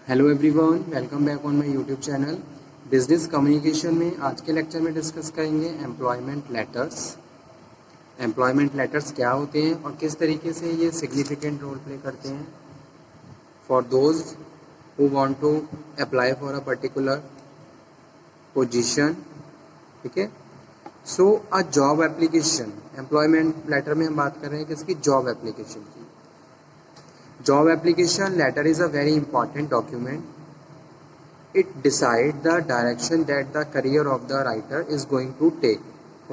Hello everyone, welcome back on my YouTube channel business communication में। आज के lecture में डिस्कस करेंगे एम्प्लॉयमेंट लेटर्स। एम्प्लॉयमेंट लेटर्स क्या होते हैं और किस तरीके से ये सिग्निफिकेंट रोल प्ले करते हैं for those who want to apply for a particular position. ठीक है, so a job application, employment letter में हम बात कर रहे हैं किसकी, जॉब एप्लीकेशन की। Job application letter is a very important document. It decides the direction that the career of the writer is going to take.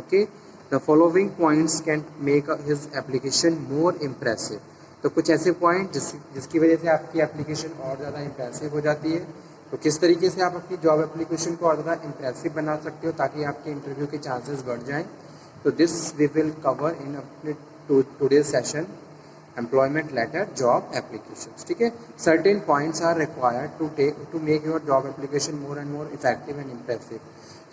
Okay, the following points can make his application more impressive. तो कुछ ऐसे point जिसकी वजह से आपकी application और ज़्यादा impressive हो जाती है। तो किस तरीके से आप अपनी जॉब एप्लीकेशन को और ज़्यादा इम्प्रेसिव बना सकते हो ताकि आपके इंटरव्यू के चांसेस बढ़ जाएं। तो this we will cover in अपने today session employment letter job applications. ठीक है, certain points are required to make your job application more and more effective and impressive.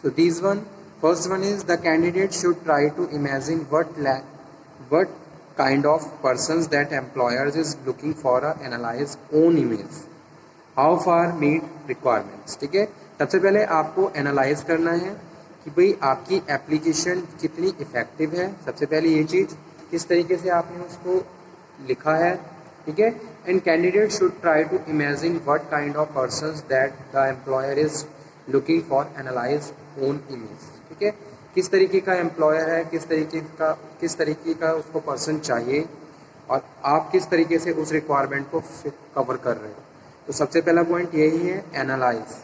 So these one, first one is the candidate should try to imagine what kind of persons that employers is looking for a analyze own image, how far meet requirements। ठीक है, सबसे पहले आपको analyse करना है कि भाई आपकी एप्लीकेशन कितनी इफेक्टिव है। सबसे पहले ये चीज़ किस तरीके से आपने उसको लिखा है। ठीक है, and candidate should try to imagine what kind of persons that the employer is looking for analyse own image. ठीक है, किस तरीके का एम्प्लॉयर है, किस तरीके का उसको पर्सन चाहिए और आप किस तरीके से उस रिक्वायरमेंट को कवर कर रहे हो। तो सबसे पहला पॉइंट यही है, analyse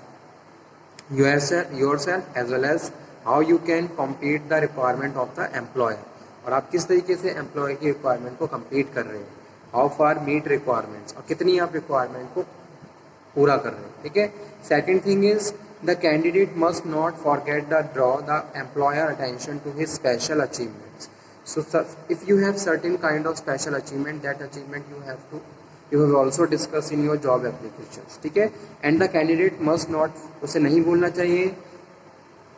yourself as well as how you can compete the requirement of the employer, और आप किस तरीके से एम्प्लॉय की रिक्वायरमेंट को कंप्लीट कर रहे हो। हाउ फार मीट रिक्वायरमेंट्स, और कितनी आप रिक्वायरमेंट को पूरा कर रहे हो। ठीक है, second thing is the candidate must not forget the draw the employer attention to his special achievements. So if you have certain kind of special achievement, that achievement you have also discussed in your job applications। ठीक है, and the candidate must not, उसे नहीं भूलना चाहिए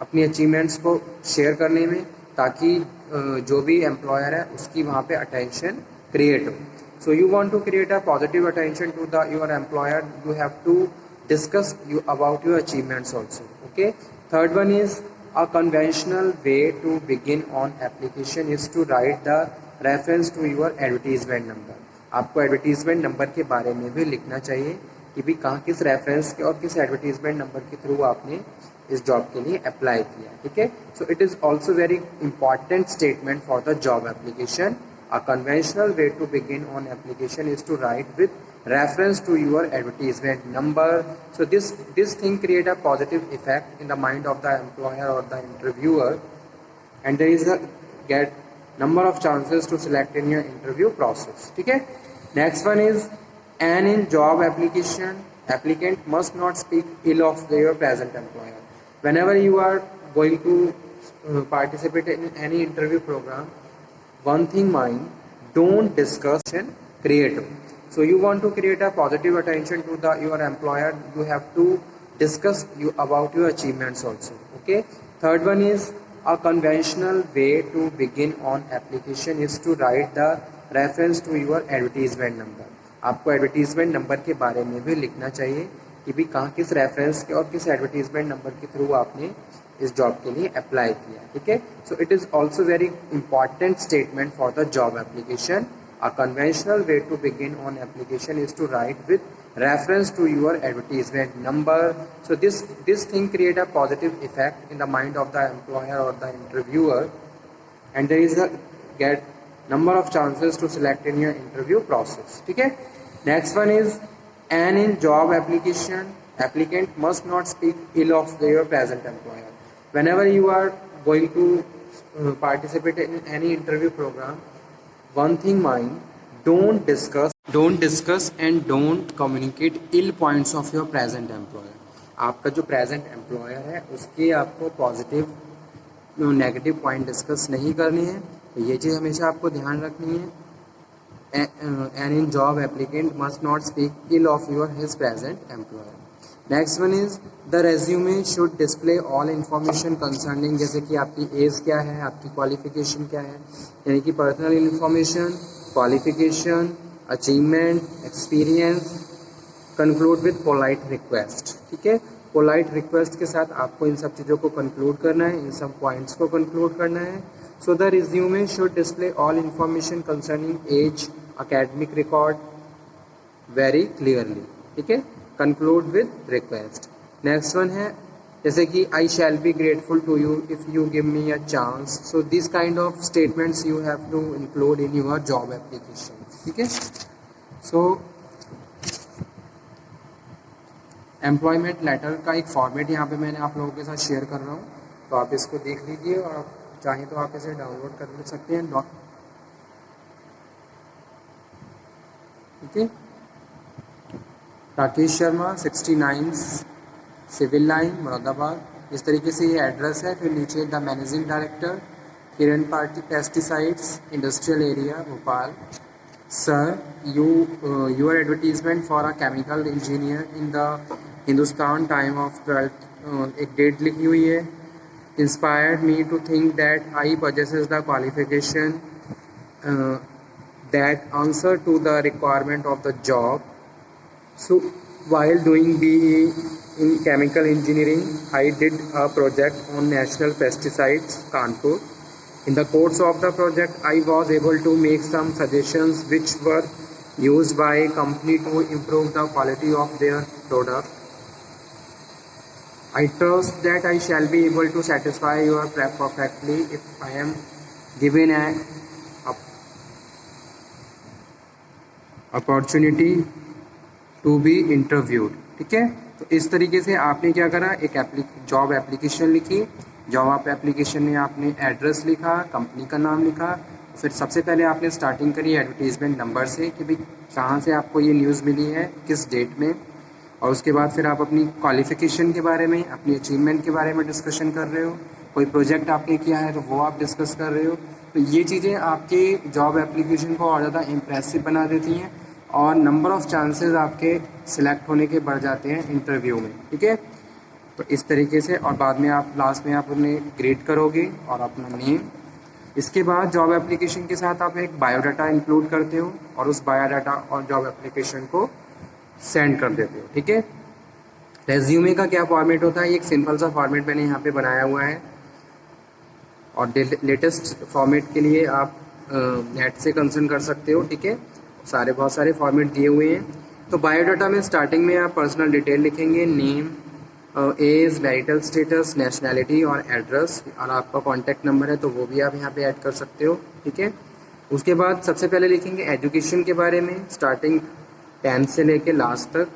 अपनी achievements को share करने में, ताकि जो भी एम्प्लॉयर है उसकी वहाँ पे अटेंशन क्रिएट हो। So you want to create a positive attention to the your employer, you have to discuss you about your achievements also. Okay, third one is a conventional way to begin on application is to write the reference to your advertisement number. आपको advertisement number के बारे में भी लिखना चाहिए कि भी कहाँ किस रेफरेंस के और किस एडवर्टीजमेंट नंबर के थ्रू आपने इस जॉब के लिए अप्लाई किया। ठीक है, so it is also very important statement for the job application. A conventional way to begin on application is to write with reference to your advertisement number. So this thing create a positive effect in the mind of the employer or the interviewer, and there is a get number of chances to select in your interview process। ठीक है, next one is, and in job application applicant must not speak ill of their present employer। whenever you are going to participate in any interview program, one thing mind, don't discuss and create। So you want to create a positive attention to your employer, you have to discuss about your achievements also। Okay, third one is a conventional way to begin on application is to write the reference to your advertisement number। आपको advertisement number के बारे में भी लिखना चाहिए कि भी कहाँ किस रेफरेंस के और किस एडवर्टीजमेंट नंबर के थ्रू आपने इस जॉब के लिए अप्लाई किया। ठीक है, so it is also very important statement for the job application. A conventional way to begin on application is to write with reference to your advertisement number. So this thing create a positive effect in the mind of the employer or the interviewer, and there is a get number of chances to select in your interview process। ठीक है, next one is, and in job application applicant must not speak ill of their present employer। whenever you are going to participate in any interview program, one thing mind, don't discuss and don't communicate ill points of your present employer। आपका जो present employer है उसके आपको positive negative point discuss नहीं करनी है। तो ये चीज़ हमेशा आपको ध्यान रखनी है। And in job applicant must not speak ill of your his present employer. Next one is the resume should display all information concerning, जैसे कि आपकी एज क्या है, आपकी क्वालिफिकेशन क्या है, यानी कि personal information, qualification, achievement, experience, conclude with polite request, ठीक है। पोलाइट रिक्वेस्ट के साथ आपको इन सब चीज़ों को कंक्लूड करना है, इन सब पॉइंट्स को कंक्लूड करना है। So the resume should display all information concerning age, academic record very clearly, ठीक है। Conclude with request. Next one है जैसे कि I shall be grateful to you if you give me a chance. So this kind of statements you have to include in your job application, ठीक है। सो employment letter का एक format यहाँ पे मैंने आप लोगों के साथ शेयर कर रहा हूँ, तो आप इसको देख लीजिए और आप चाहें तो आप इसे डाउनलोड कर सकते हैं, ठीक है। राकेश शर्मा 69 सिविल लाइन मुरादाबाद, इस तरीके से ये एड्रेस है। फिर नीचे the managing director Kiran party pesticides industrial area Bhopal. Sir your advertisement for a chemical engineer in the Hindustan time of 12th, एक डेट लिखी हुई है। Inspired me to think that I possesses the qualification that answer to the requirement of the job. So while doing BE in chemical engineering, I did a project on national pesticides, Kanpur. In the course of the project, I was able to make some suggestions which were used by company to improve the quality of their product. I trust that I shall be able to satisfy your prep perfectly if I am given a opportunity to be interviewed, ठीक है। तो इस तरीके से आपने क्या करा, एक जॉब एप्लीकेशन लिखी। जॉब एप्लीकेशन में आपने एड्रेस लिखा, कंपनी का नाम लिखा। फिर सबसे पहले आपने स्टार्टिंग करी एडवर्टीजमेंट नंबर से कि भाई कहाँ से आपको ये न्यूज़ मिली है, किस डेट में। और उसके बाद फिर आप अपनी क्वालिफ़िकेशन के बारे में, अपनी अचीवमेंट के बारे में डिस्कशन कर रहे हो। कोई प्रोजेक्ट आपने किया है तो वो आप डिस्कस कर रहे हो। तो ये चीज़ें आपके जॉब एप्लीकेशन को और ज़्यादा इम्प्रेसिव बना देती हैं और नंबर ऑफ़ चांसेस आपके सिलेक्ट होने के बढ़ जाते हैं इंटरव्यू में, ठीक है। तो इस तरीके से, और बाद में आप लास्ट में आप उन्हें ग्रेड करोगे और अपना नेम। इसके बाद जॉब एप्लीकेशन के साथ आप एक बायोडाटा इंक्लूड करते हो और उस बायोडाटा और जॉब एप्लीकेशन को सेंड कर देते हो, ठीक है। रेज्यूमे का क्या फॉर्मेट होता है, एक सिंपल सा फॉर्मेट मैंने यहाँ पे बनाया हुआ है और लेटेस्ट फॉर्मेट के लिए आप नेट से कंसर्न कर सकते हो, ठीक है। बहुत सारे फॉर्मेट दिए हुए हैं। तो बायोडाटा में स्टार्टिंग में आप पर्सनल डिटेल लिखेंगे, name, age, marital status, nationality और एड्रेस, और आपका कॉन्टैक्ट नंबर है तो वो भी आप यहाँ पे ऐड कर सकते हो, ठीक है। उसके बाद सबसे पहले लिखेंगे एजुकेशन के बारे में, स्टार्टिंग 10th से लेके लास्ट तक।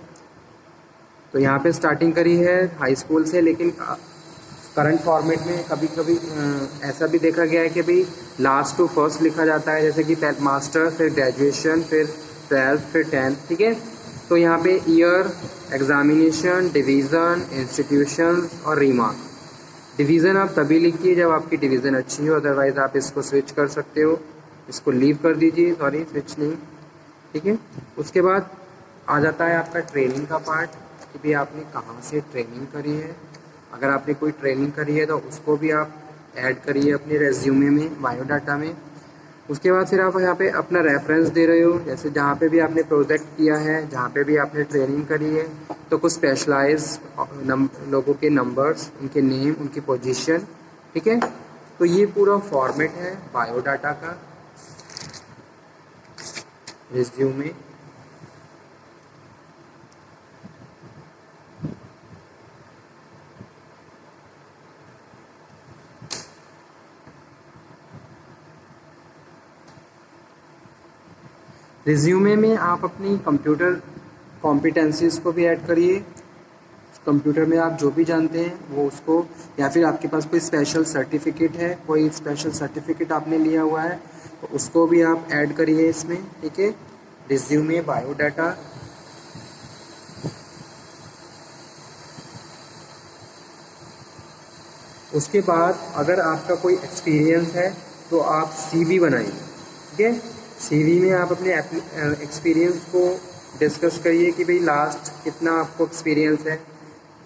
तो यहाँ पे स्टार्टिंग करी है हाई स्कूल से, लेकिन करंट फॉर्मेट में कभी कभी ऐसा भी देखा गया है कि भाई लास्ट टू फर्स्ट लिखा जाता है, जैसे कि मास्टर, फिर ग्रेजुएशन, फिर 12th, फिर 10th, ठीक है। तो यहाँ पे ईयर, एग्जामिनेशन, डिवीज़न, इंस्टीट्यूशन और रिमार्क। डिवीज़न आप तभी लिखिए जब आपकी डिवीज़न अच्छी हो, अदरवाइज़ आप इसको स्विच कर सकते हो, इसको लीव कर दीजिए, सॉरी स्विच नहीं, ठीक है। उसके बाद आ जाता है आपका ट्रेनिंग का पार्ट कि भाई आपने कहाँ से ट्रेनिंग करी है। अगर आपने कोई ट्रेनिंग करी है तो उसको भी आप ऐड करिए अपने रेज्यूमे में, बायोडाटा में। उसके बाद फिर आप यहाँ पे अपना रेफरेंस दे रहे हो, जैसे जहाँ पे भी आपने प्रोजेक्ट किया है, जहाँ पे भी आपने ट्रेनिंग करी है, तो कुछ स्पेशलाइज लोगों के नंबर्स, उनके नेम, उनकी पोजीशन, ठीक है। तो ये पूरा फॉर्मेट है बायोडाटा का रिज्यूमे। रिज्यूमे में आप अपनी कंप्यूटर कॉम्पिटेंसीज को भी ऐड करिए। कंप्यूटर में आप जो भी जानते हैं वो उसको, या फिर आपके पास कोई स्पेशल सर्टिफिकेट है, कोई स्पेशल सर्टिफिकेट आपने लिया हुआ है तो उसको भी आप ऐड करिए इसमें, ठीक है। Resume, biodata. उसके बाद अगर आपका कोई एक्सपीरियंस है तो आप सीवी बनाइए, ठीक है। सीवी में आप अपने एक्सपीरियंस को डिस्कस करिए कि भाई लास्ट कितना आपको एक्सपीरियंस है,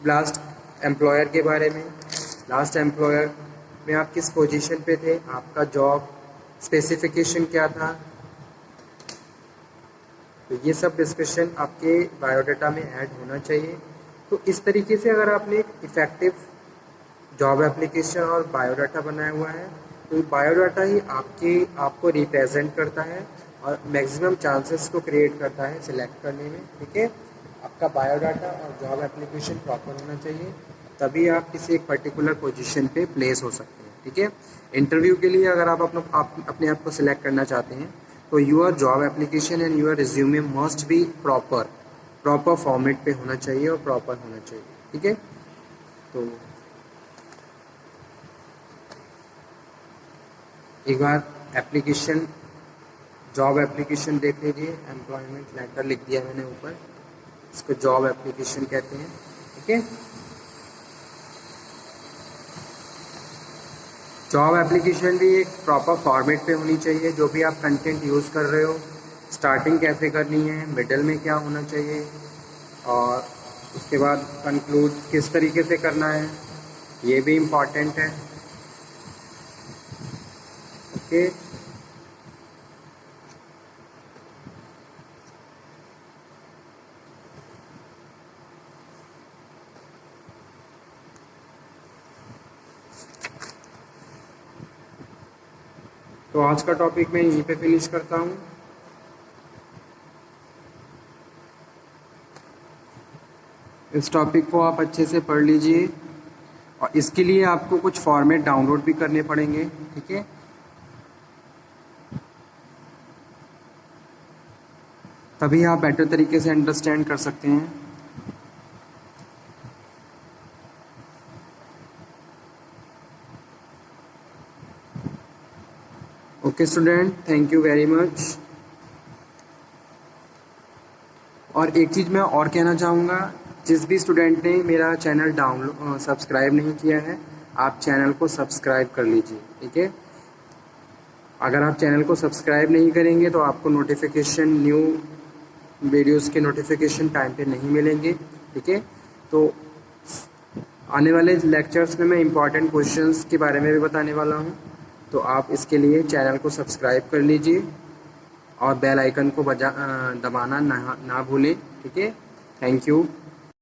लास्ट एम्प्लॉयर के बारे में, लास्ट एम्प्लॉयर में आप किस पोजीशन पे थे, आपका जॉब स्पेसिफिकेशन क्या था, तो ये सब डिस्कशन आपके बायोडाटा में ऐड होना चाहिए। तो इस तरीके से अगर आपने एक इफ़ेक्टिव जॉब एप्लीकेशन और बायोडाटा बनाया हुआ है तो बायोडाटा ही आपको रिप्रेजेंट करता है और मैक्सिमम चांसेस को क्रिएट करता है सिलेक्ट करने में। ठीक है, आपका बायोडाटा और जॉब एप्लीकेशन प्रॉपर होना चाहिए, तभी आप किसी एक पर्टिकुलर पोजीशन पे प्लेस हो सकते हैं। ठीक है, इंटरव्यू के लिए अगर आप अपने आप को सिलेक्ट करना चाहते हैं तो your job application and your resume must be proper format पे होना चाहिए और प्रॉपर होना चाहिए। ठीक है, तो एक बार एप्लीकेशन जॉब एप्लीकेशन देख लीजिए। एम्प्लॉयमेंट लेटर लिख दिया मैंने ऊपर, इसको जॉब एप्लीकेशन कहते हैं। ठीक है, जॉब एप्लीकेशन भी एक प्रॉपर फॉर्मेट पे होनी चाहिए। जो भी आप कंटेंट यूज़ कर रहे हो, स्टार्टिंग कैसे करनी है, मिडल में क्या होना चाहिए और उसके बाद कंक्लूड किस तरीके से करना है, ये भी इम्पॉर्टेंट है। ओके, तो आज का टॉपिक मैं यहीं पे फिनिश करता हूँ। इस टॉपिक को आप अच्छे से पढ़ लीजिए और इसके लिए आपको कुछ फॉर्मेट डाउनलोड भी करने पड़ेंगे। ठीक है, तभी आप बेटर तरीके से अंडरस्टैंड कर सकते हैं। Okay student, thank you very much. और एक चीज़ मैं और कहना चाहूँगा, जिस भी स्टूडेंट ने मेरा चैनल सब्सक्राइब नहीं किया है, आप चैनल को सब्सक्राइब कर लीजिए। ठीक है, अगर आप चैनल को सब्सक्राइब नहीं करेंगे तो आपको नोटिफिकेशन, न्यू वीडियोस के नोटिफिकेशन टाइम पे नहीं मिलेंगे। ठीक है, तो आने वाले लेक्चर्स में मैं इम्पॉर्टेंट क्वेश्चंस के बारे में भी बताने वाला हूँ, तो आप इसके लिए चैनल को सब्सक्राइब कर लीजिए और बेल आइकन को दबाना ना भूलें। ठीक है, थैंक यू।